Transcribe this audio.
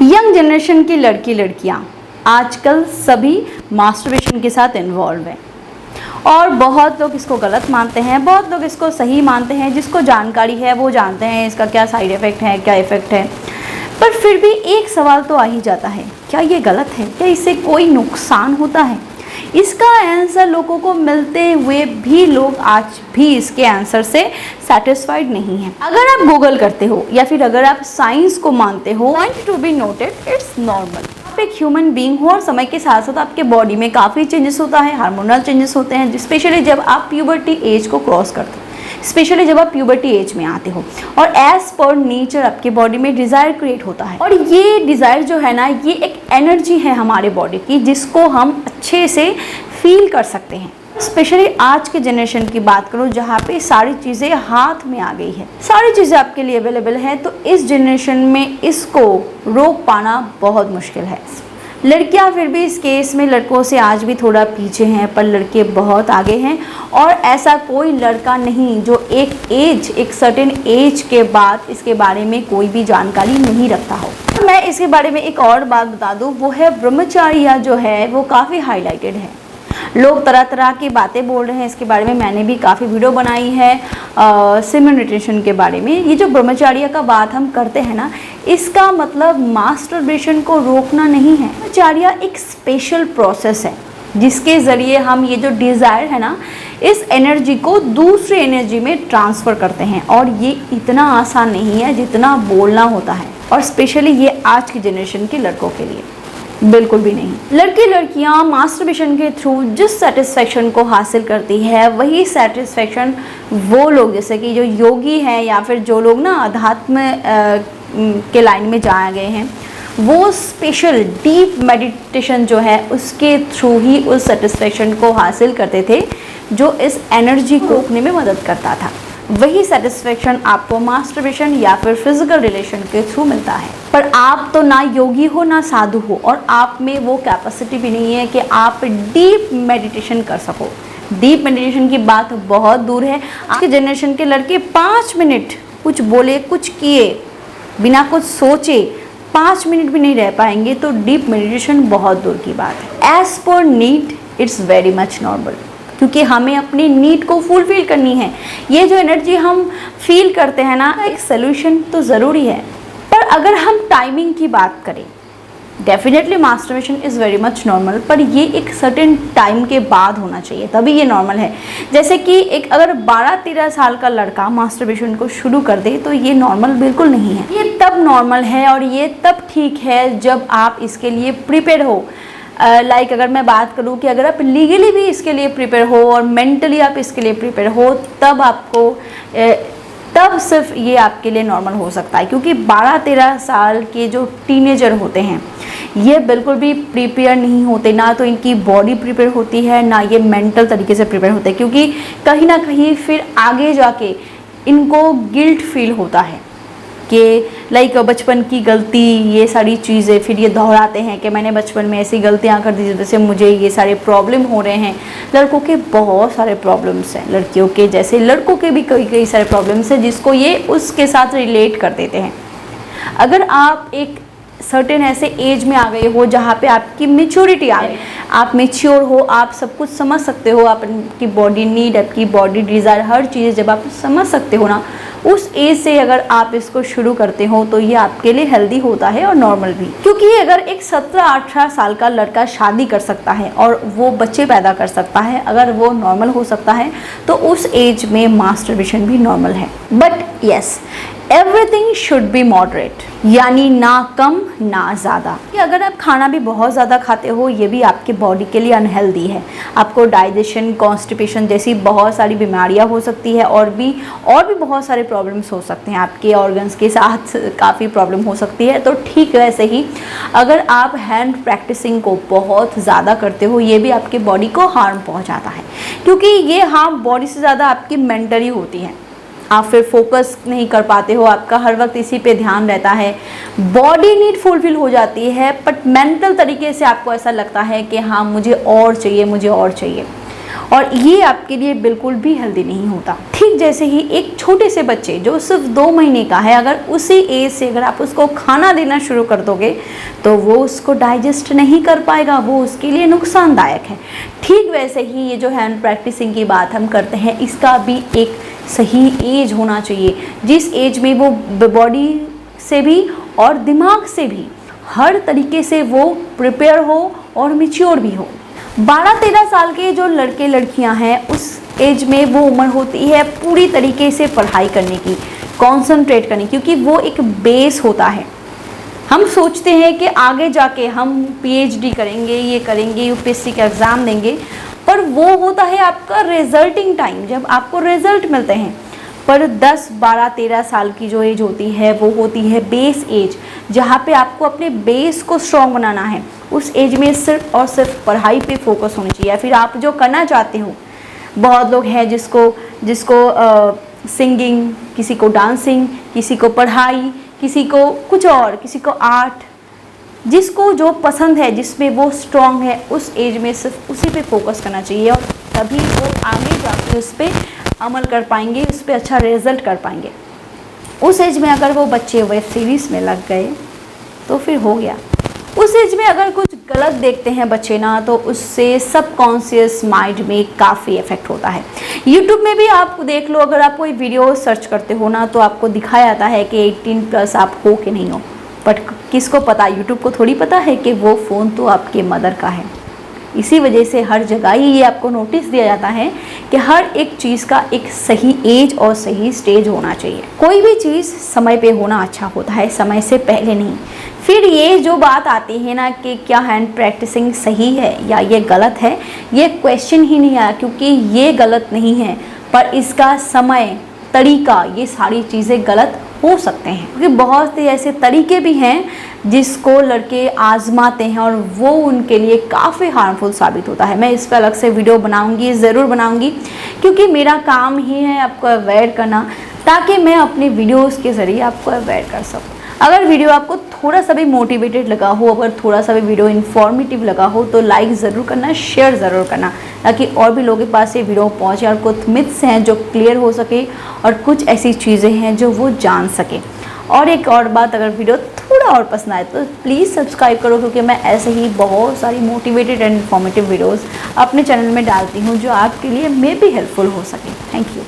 Young generation की लड़कियां आजकल सभी मास्टरबेशन के साथ इन्वॉल्व हैं और बहुत लोग इसको गलत मानते हैं, बहुत लोग इसको सही मानते हैं। जिसको जानकारी है वो जानते हैं इसका क्या साइड इफ़ेक्ट है, क्या इफ़ेक्ट है। पर फिर भी एक सवाल तो आ ही जाता है, क्या ये गलत है? क्या इससे कोई नुकसान होता है? इसका आंसर लोगों को मिलते हुए भी लोग आज भी इसके आंसर से सेटिस्फाइड नहीं हैं। अगर आप गूगल करते हो या फिर अगर आप साइंस को मानते हो, point to be noted, it's normal. आप एक ह्यूमन बीइंग हो और समय के साथ साथ आपके बॉडी में काफ़ी चेंजेस होता है, हार्मोनल चेंजेस होते हैं, स्पेशली जब आप प्यूबर्टी एज को क्रॉस करते हो, स्पेशली जब आप प्यूबर्टी एज में आते हो। और एज पर नेचर आपके बॉडी में डिज़ायर क्रिएट होता है और ये डिज़ायर जो है ना, ये एक एनर्जी है हमारे बॉडी की जिसको हम अच्छे से फील कर सकते हैं। स्पेशली आज के जनरेशन की बात करूँ जहाँ पे सारी चीज़ें हाथ में आ गई है, सारी चीज़ें आपके लिए अवेलेबल है, तो इस जनरेशन में इसको रोक पाना बहुत मुश्किल है। लड़कियां फिर भी इस केस में लड़कों से आज भी थोड़ा पीछे हैं, पर लड़के बहुत आगे हैं। और ऐसा कोई लड़का नहीं जो एक सर्टेन एज के बाद इसके बारे में कोई भी जानकारी नहीं रखता हो। तो मैं इसके बारे में एक और बात बता दूं, वो है ब्रह्मचर्या जो है वो काफ़ी हाईलाइटेड है। लोग तरह तरह की बातें बोल रहे हैं इसके बारे में, मैंने भी काफ़ी वीडियो बनाई है सेमेन रिटेंशन के बारे में। ये जो ब्रह्मचर्या का बात हम करते हैं ना, इसका मतलब मास्टरबेशन को रोकना नहीं है। ब्रह्मचर्या एक स्पेशल प्रोसेस है जिसके ज़रिए हम ये जो डिज़ायर है ना, इस एनर्जी को दूसरी एनर्जी में ट्रांसफ़र करते हैं। और ये इतना आसान नहीं है जितना बोलना होता है, और स्पेशली ये आज की जनरेशन के लड़कों के लिए बिल्कुल भी नहीं। लड़कियां मास्टरबेशन के थ्रू जिस सेटिस्फेक्शन को हासिल करती है, वही सेटिस्फेक्शन वो लोग जैसे कि जो योगी हैं या फिर जो लोग ना अध्यात्म के लाइन में जाए गए हैं, वो स्पेशल डीप मेडिटेशन जो है उसके थ्रू ही उस सेटिस्फेक्शन को हासिल करते थे जो इस एनर्जी को रोकने में मदद करता था। वही सेटिस्फेक्शन आपको मास्टरबेशन या फिर फिजिकल रिलेशन के थ्रू मिलता है। पर आप तो ना योगी हो ना साधु हो, और आप में वो कैपेसिटी भी नहीं है कि आप डीप मेडिटेशन कर सको। डीप मेडिटेशन की बात बहुत दूर है। आज के जनरेशन के लड़के 5 मिनट कुछ बोले कुछ किए बिना कुछ सोचे 5 मिनट भी नहीं रह पाएंगे, तो डीप मेडिटेशन बहुत दूर की बात है। As per need it's very much normal, क्योंकि हमें अपनी नीड को फुलफिल करनी है। ये जो एनर्जी हम फील करते हैं ना, एक सोल्यूशन तो ज़रूरी है। पर अगर हम टाइमिंग की बात करें, definitely masturbation is very much normal, पर ये एक सर्टेन टाइम के बाद होना चाहिए, तभी ये नॉर्मल है। जैसे कि एक अगर 12-13 साल का लड़का मास्टरबेशन को शुरू कर दे तो ये नॉर्मल बिल्कुल नहीं है। ये तब नॉर्मल है और ये तब ठीक है जब आप इसके लिए प्रिपेयर हो। लाइक अगर मैं बात करूँ कि अगर आप लीगली भी इसके लिए प्रिपेयर हो और मेंटली आप इसके लिए प्रिपेयर हो, तब आपको तब सिर्फ ये आपके लिए नॉर्मल हो सकता है। क्योंकि 12-13 साल के जो टीनेजर होते हैं ये बिल्कुल भी प्रिपेयर नहीं होते, ना तो इनकी बॉडी प्रिपेयर होती है ना ये मेंटल तरीके से प्रिपेयर होते हैं। क्योंकि कहीं ना कहीं फिर आगे जाके इनको गिल्ट फील होता है कि लाइक बचपन की गलती, ये सारी चीज़ें फिर ये दोहराते हैं कि मैंने बचपन में ऐसी गलतियां कर दी जिससे मुझे ये सारे प्रॉब्लम हो रहे हैं। लड़कों के बहुत सारे प्रॉब्लम्स हैं, लड़कियों के जैसे लड़कों के भी कई सारे प्रॉब्लम्स हैं जिसको ये उसके साथ रिलेट कर देते हैं। अगर आप एक सर्टेन ऐसे एज में आ गए हो जहाँ पे आपकी मेच्योरिटी आ गई, आप मेच्योर हो, आप सब कुछ समझ सकते हो, आपकी बॉडी नीड, आपकी बॉडी डिज़ायर, हर चीज़ जब आप समझ सकते हो ना, उस एज से अगर आप इसको शुरू करते हो तो ये आपके लिए हेल्दी होता है और नॉर्मल भी। क्योंकि अगर एक 17-18 साल का लड़का शादी कर सकता है और वो बच्चे पैदा कर सकता है, अगर वो नॉर्मल हो सकता है, तो उस एज में मास्टरबेशन भी नॉर्मल है। But yes, everything should be moderate, यानी ना कम ना ज़्यादा। अगर आप खाना भी बहुत ज़्यादा खाते हो, ये भी आपके बॉडी के लिए अनहेल्दी है। आपको डाइजेशन, कॉन्स्टिपेशन जैसी बहुत सारी बीमारियां हो सकती है, और भी बहुत सारे प्रॉब्लम्स हो सकते हैं। आपके ऑर्गन्स के साथ काफ़ी प्रॉब्लम हो सकती है। तो ठीक वैसे ही अगर आप हैंड प्रैक्टिसिंग को बहुत ज़्यादा करते हो, ये भी आपके बॉडी को हार्म पहुँचाता है। क्योंकि ये हार्म बॉडी से ज़्यादा आपकी मेंटली होती है। आप फिर फोकस नहीं कर पाते हो, आपका हर वक्त इसी पे ध्यान रहता है। बॉडी नीड फुलफिल हो जाती है, बट मेंटल तरीके से आपको ऐसा लगता है कि हाँ मुझे और चाहिए, मुझे और चाहिए। और ये आपके लिए बिल्कुल भी हेल्दी नहीं होता। ठीक जैसे ही एक छोटे से बच्चे जो सिर्फ 2 महीने का है, अगर उसी एज से अगर आप उसको खाना देना शुरू कर दोगे तो वो उसको डाइजेस्ट नहीं कर पाएगा, वो उसके लिए नुकसानदायक है। ठीक वैसे ही ये जो हैंड प्रैक्टिसिंग की बात हम करते हैं, इसका भी एक सही एज होना चाहिए, जिस एज में वो बॉडी से भी और दिमाग से भी हर तरीके से वो प्रिपेयर हो और मैच्योर भी हो। 12-13 साल के जो लड़के लड़कियां हैं, उस एज में वो उम्र होती है पूरी तरीके से पढ़ाई करने की, कंसंट्रेट करने की, क्योंकि वो एक बेस होता है। हम सोचते हैं कि आगे जाके हम पीएचडी करेंगे, ये करेंगे, यूपीएससी का एग्ज़ाम देंगे, पर वो होता है आपका रिजल्टिंग टाइम, जब आपको रिजल्ट मिलते हैं। पर 10, 12, 13 साल की जो एज होती है वो होती है बेस एज, जहाँ पे आपको अपने बेस को स्ट्रॉन्ग बनाना है। उस एज में सिर्फ और सिर्फ पढ़ाई पे फोकस होनी चाहिए, या फिर आप जो करना चाहते हो। बहुत लोग हैं जिसको सिंगिंग, किसी को डांसिंग, किसी को पढ़ाई, किसी को कुछ और, किसी को आर्ट, जिसको जो पसंद है, जिसमें वो स्ट्रॉन्ग है, उस एज में सिर्फ उसी पे फोकस करना चाहिए, और तभी वो आगे जाके उस पर अमल कर पाएंगे, उस पर अच्छा रिजल्ट कर पाएंगे। उस एज में अगर वो बच्चे वेब सीरीज़ में लग गए तो फिर हो गया। उस एज में अगर कुछ गलत देखते हैं बच्चे ना, तो उससे सबकॉन्शियस माइंड में काफ़ी इफेक्ट होता है। यूट्यूब में भी आप देख लो, अगर आप कोई वीडियो सर्च करते हो ना, तो आपको दिखाया जाता है कि 18+ आप हो कि नहीं हो, बट किसको पता, यूट्यूब को थोड़ी पता है कि वो फ़ोन तो आपके मदर का है। इसी वजह से हर जगह ही ये आपको नोटिस दिया जाता है कि हर एक चीज़ का एक सही एज और सही स्टेज होना चाहिए। कोई भी चीज़ समय पे होना अच्छा होता है, समय से पहले नहीं। फिर ये जो बात आती है ना कि क्या हैंड प्रैक्टिसिंग सही है या ये गलत है, ये क्वेश्चन ही नहीं आया, क्योंकि ये गलत नहीं है, पर इसका समय, तरीका, ये सारी चीज़ें गलत हो सकते हैं। क्योंकि बहुत से ऐसे तरीके भी हैं जिसको लड़के आजमाते हैं और वो उनके लिए काफ़ी हार्मफुल साबित होता है। मैं इस पर अलग से वीडियो बनाऊंगी, ज़रूर बनाऊंगी, क्योंकि मेरा काम ही है आपको अवेयर करना, ताकि मैं अपने वीडियोस के ज़रिए आपको अवेयर कर सकूं। अगर वीडियो आपको थोड़ा सा भी मोटिवेटेड लगा हो, अगर थोड़ा सा भी वीडियो इन्फॉर्मेटिव लगा हो, तो लाइक ज़रूर करना, शेयर ज़रूर करना, ताकि और भी लोगों के पास ये वीडियो पहुँचे और कुछ मिथ्स हैं जो क्लियर हो सके और कुछ ऐसी चीज़ें हैं जो वो जान सके। और एक और बात, अगर वीडियो थोड़ा और पसंद आए तो प्लीज़ सब्सक्राइब करो, क्योंकि मैं ऐसे ही बहुत सारी मोटिवेटेड एंड इन्फॉर्मेटिव वीडियोज़ अपने चैनल में डालती हूँ जो आपके लिए मे भी हेल्पफुल हो सके। Thank you.